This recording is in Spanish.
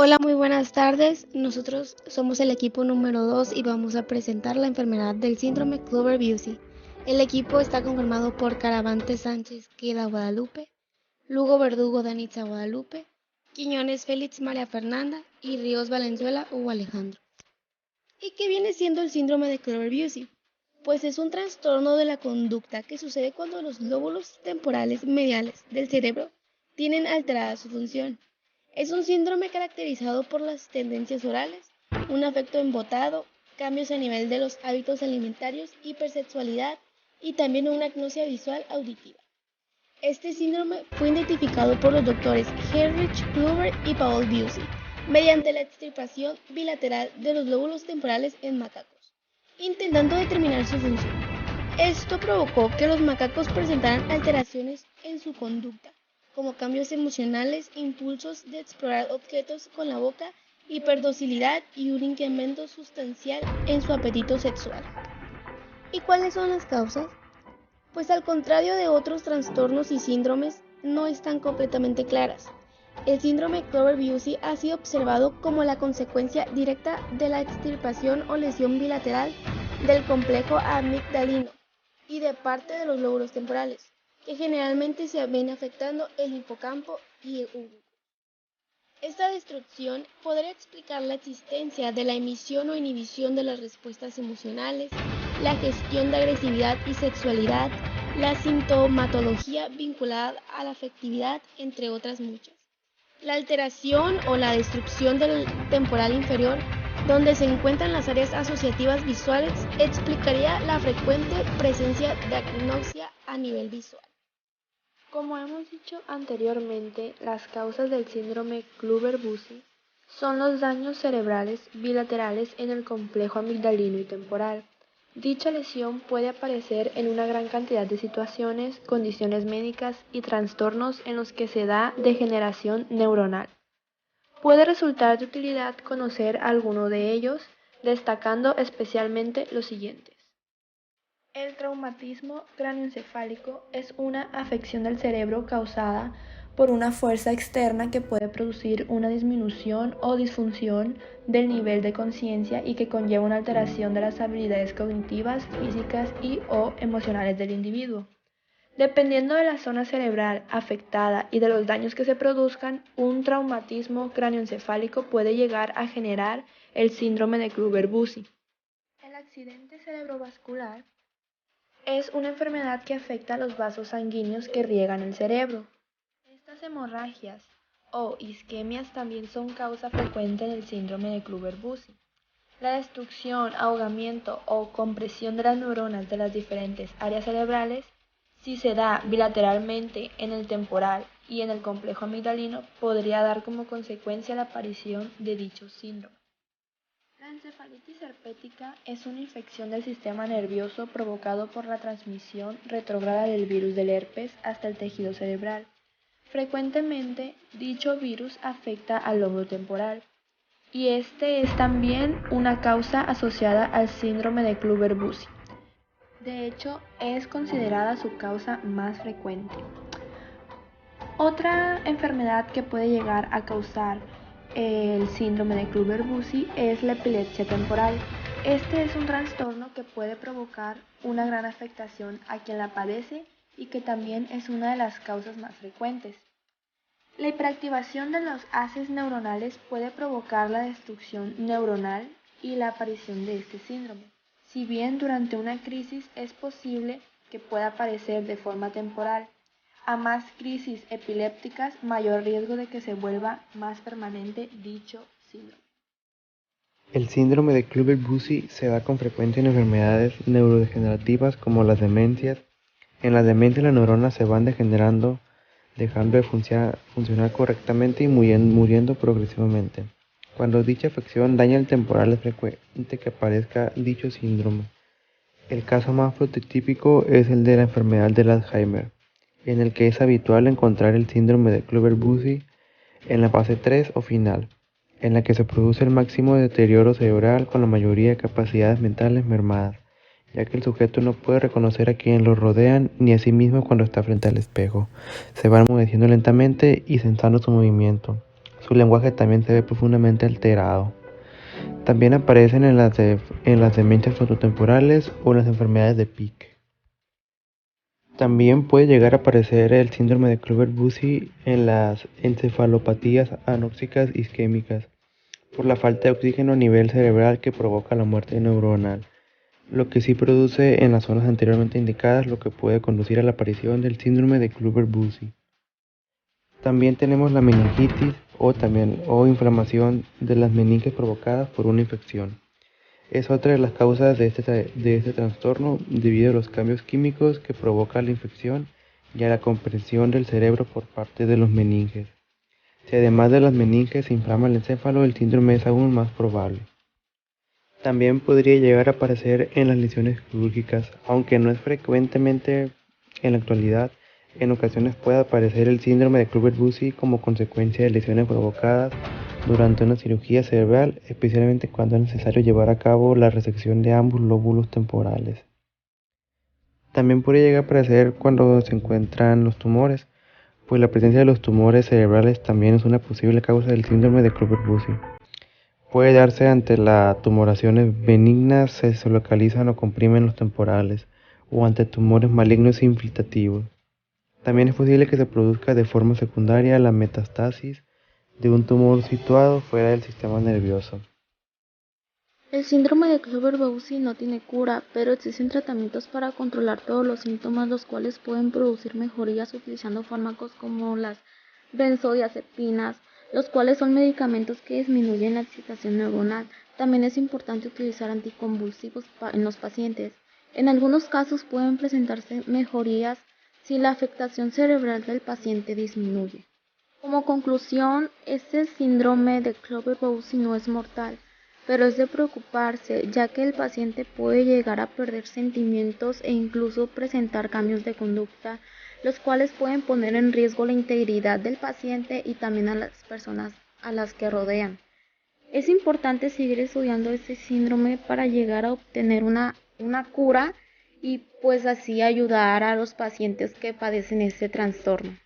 Hola, muy buenas tardes. Nosotros somos el equipo número 2 y vamos a presentar la enfermedad del síndrome Clover-Bucy. El equipo está conformado por Caravante Sánchez Queda Guadalupe, Lugo Verdugo Danitza Guadalupe, Quiñones Félix María Fernanda y Ríos Valenzuela Hugo Alejandro. ¿Y qué viene siendo el síndrome de Clover-Bucy? Pues es un trastorno de la conducta que sucede cuando los lóbulos temporales mediales del cerebro tienen alterada su función. Es un síndrome caracterizado por las tendencias orales, un afecto embotado, cambios a nivel de los hábitos alimentarios, hipersexualidad y también una agnosia visual auditiva. Este síndrome fue identificado por los doctores Heinrich Kluwer y Paul Bucy mediante la extirpación bilateral de los lóbulos temporales en macacos, intentando determinar su función. Esto provocó que los macacos presentaran alteraciones en su conducta, como cambios emocionales, impulsos de explorar objetos con la boca, hiperdocilidad y un incremento sustancial en su apetito sexual. ¿Y cuáles son las causas? Pues al contrario de otros trastornos y síndromes, no están completamente claras. El síndrome Clover-Bucy ha sido observado como la consecuencia directa de la extirpación o lesión bilateral del complejo amigdalino y de parte de los lóbulos temporales, que generalmente se ven afectando el hipocampo y el úvulo. Esta destrucción podría explicar la existencia de la emisión o inhibición de las respuestas emocionales, la gestión de agresividad y sexualidad, la sintomatología vinculada a la afectividad, entre otras muchas. La alteración o la destrucción del temporal inferior, donde se encuentran las áreas asociativas visuales, explicaría la frecuente presencia de agnosia a nivel visual. Como hemos dicho anteriormente, las causas del síndrome Clover-Bucy son los daños cerebrales bilaterales en el complejo amigdalino y temporal. Dicha lesión puede aparecer en una gran cantidad de situaciones, condiciones médicas y trastornos en los que se da degeneración neuronal. Puede resultar de utilidad conocer alguno de ellos, destacando especialmente los siguientes. El traumatismo craneoencefálico es una afección del cerebro causada por una fuerza externa que puede producir una disminución o disfunción del nivel de conciencia y que conlleva una alteración de las habilidades cognitivas, físicas y o emocionales del individuo. Dependiendo de la zona cerebral afectada y de los daños que se produzcan, un traumatismo craneoencefálico puede llegar a generar el síndrome de Clover-Bucy. El accidente cerebrovascular es una enfermedad que afecta a los vasos sanguíneos que riegan el cerebro. Estas hemorragias o isquemias también son causa frecuente en el síndrome de Clover-Bucy. La destrucción, ahogamiento o compresión de las neuronas de las diferentes áreas cerebrales, si se da bilateralmente en el temporal y en el complejo amigdalino, podría dar como consecuencia la aparición de dicho síndrome. La encefalitis herpética es una infección del sistema nervioso provocado por la transmisión retrógrada del virus del herpes hasta el tejido cerebral. Frecuentemente, dicho virus afecta al lóbulo temporal, y este es también una causa asociada al síndrome de Clover-Bucy. De hecho, es considerada su causa más frecuente. Otra enfermedad que puede llegar a causar el síndrome de Clover-Bucy es la epilepsia temporal. Este es un trastorno que puede provocar una gran afectación a quien la padece y que también es una de las causas más frecuentes. La hiperactivación de los haces neuronales puede provocar la destrucción neuronal y la aparición de este síndrome. Si bien durante una crisis es posible que pueda aparecer de forma temporal, a más crisis epilépticas, mayor riesgo de que se vuelva más permanente dicho síndrome. El síndrome de Clover-Bucy se da con frecuencia en enfermedades neurodegenerativas como las demencias. En las demencias las neuronas se van degenerando, dejando de funcionar correctamente y muriendo progresivamente. Cuando dicha afección daña el temporal es frecuente que aparezca dicho síndrome. El caso más prototípico es el de la enfermedad del Alzheimer, en el que es habitual encontrar el síndrome de Clover-Bucy en la fase 3 o final, en la que se produce el máximo deterioro cerebral con la mayoría de capacidades mentales mermadas, ya que el sujeto no puede reconocer a quienes lo rodean ni a sí mismo cuando está frente al espejo. Se va enmudeciendo lentamente y censando su movimiento. su lenguaje también se ve profundamente alterado. También aparecen en las demencias frontotemporales o en las enfermedades de Pick. También puede llegar a aparecer el síndrome de Clover-Bussy en las encefalopatías anóxicas isquémicas, por la falta de oxígeno a nivel cerebral que provoca la muerte neuronal, lo que sí produce en las zonas anteriormente indicadas, lo que puede conducir a la aparición del síndrome de Clover-Bussy. También tenemos la meningitis o inflamación de las meninges provocadas por una infección. Es otra de las causas de este trastorno debido a los cambios químicos que provoca la infección y a la compresión del cerebro por parte de los meninges. Si además de las meninges se inflama el encéfalo, el síndrome es aún más probable. También podría llegar a aparecer en las lesiones quirúrgicas, aunque no es frecuentemente en la actualidad. En ocasiones puede aparecer el síndrome de Clover-Bussy como consecuencia de lesiones provocadas durante una cirugía cerebral, especialmente cuando es necesario llevar a cabo la resección de ambos lóbulos temporales. También puede llegar a aparecer cuando se encuentran los tumores, pues la presencia de los tumores cerebrales también es una posible causa del síndrome de Clover-Bussy. Puede darse ante las tumoraciones benignas se localizan o comprimen los temporales, o ante tumores malignos infiltrativos. También es posible que se produzca de forma secundaria la metastasis de un tumor situado fuera del sistema nervioso. El síndrome de Clover-Bussy no tiene cura, pero existen tratamientos para controlar todos los síntomas, los cuales pueden producir mejorías utilizando fármacos como las benzodiazepinas, los cuales son medicamentos que disminuyen la excitación neuronal. También es importante utilizar anticonvulsivos en los pacientes. En algunos casos pueden presentarse mejorías si la afectación cerebral del paciente disminuye. Como conclusión, este síndrome de Clover-Bussy no es mortal, pero es de preocuparse, ya que el paciente puede llegar a perder sentimientos e incluso presentar cambios de conducta, los cuales pueden poner en riesgo la integridad del paciente y también a las personas a las que rodean. Es importante seguir estudiando este síndrome para llegar a obtener una cura y pues así ayudar a los pacientes que padecen este trastorno.